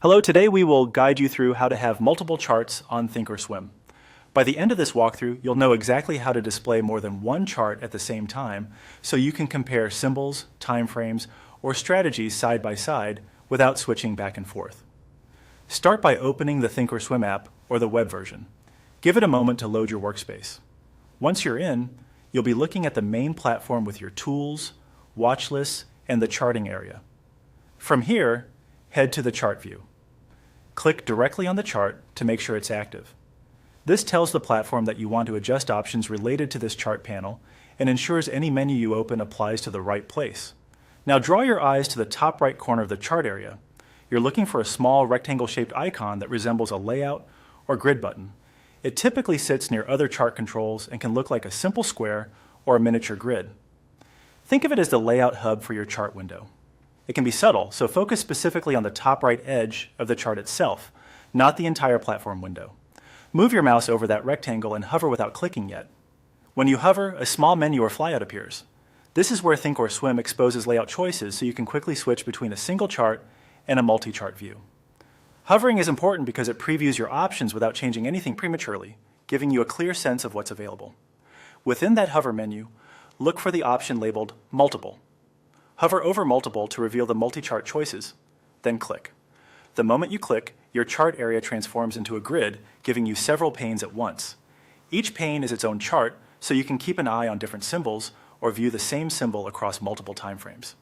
Hello, today we will guide you through how to have multiple charts on Thinkorswim. By the end of this walkthrough, you'll know exactly how to display more than one chart at the same time so you can compare symbols, timeframes, or strategies side by side without switching back and forth. Start by opening the Thinkorswim app or the web version. Give it a moment to load your workspace. Once you're in, you'll be looking at the main platform with your tools, watch lists, and the charting area. From here, head to the chart view. Click directly on the chart to make sure it's active. This tells the platform that you want to adjust options related to this chart panel and ensures any menu you open applies to the right place. Now draw your eyes to the top right corner of the chart area. You're looking for a small rectangle-shaped icon that resembles a layout or grid button. It typically sits near other chart controls and can look like a simple square or a miniature grid. Think of it as the layout hub for your chart window. It can be subtle, so focus specifically on the top right edge of the chart itself, not the entire platform window. Move your mouse over that rectangle and hover without clicking yet. When you hover, a small menu or flyout appears. This is where Thinkorswim exposes layout choices so you can quickly switch between a single chart and a multi-chart view. Hovering is important because it previews your options without changing anything prematurely, giving you a clear sense of what's available. Within that hover menu, look for the option labeled Multiple. Hover over Multiple to reveal the multi-chart choices, then click. The moment you click, your chart area transforms into a grid, giving you several panes at once. Each pane is its own chart, so you can keep an eye on different symbols or view the same symbol across multiple timeframes.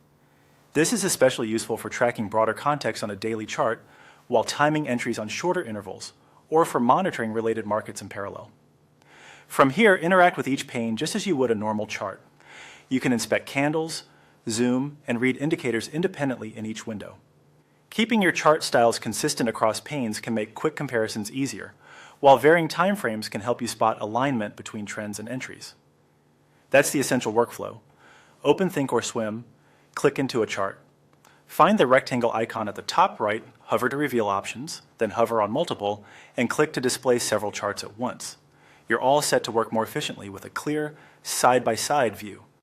This is especially useful for tracking broader context on a daily chart while timing entries on shorter intervals, or for monitoring related markets in parallel. From here, interact with each pane just as you would a normal chart. You can inspect candles, zoom, and read indicators independently in each window. Keeping your chart styles consistent across panes can make quick comparisons easier, while varying timeframes can help you spot alignment between trends and entries. That's the essential workflow. Open Thinkorswim, click into a chart. Find the rectangle icon at the top right, hover to reveal options, then hover on Multiple, and click to display several charts at once. You're all set to work more efficiently with a clear, side-by-side view.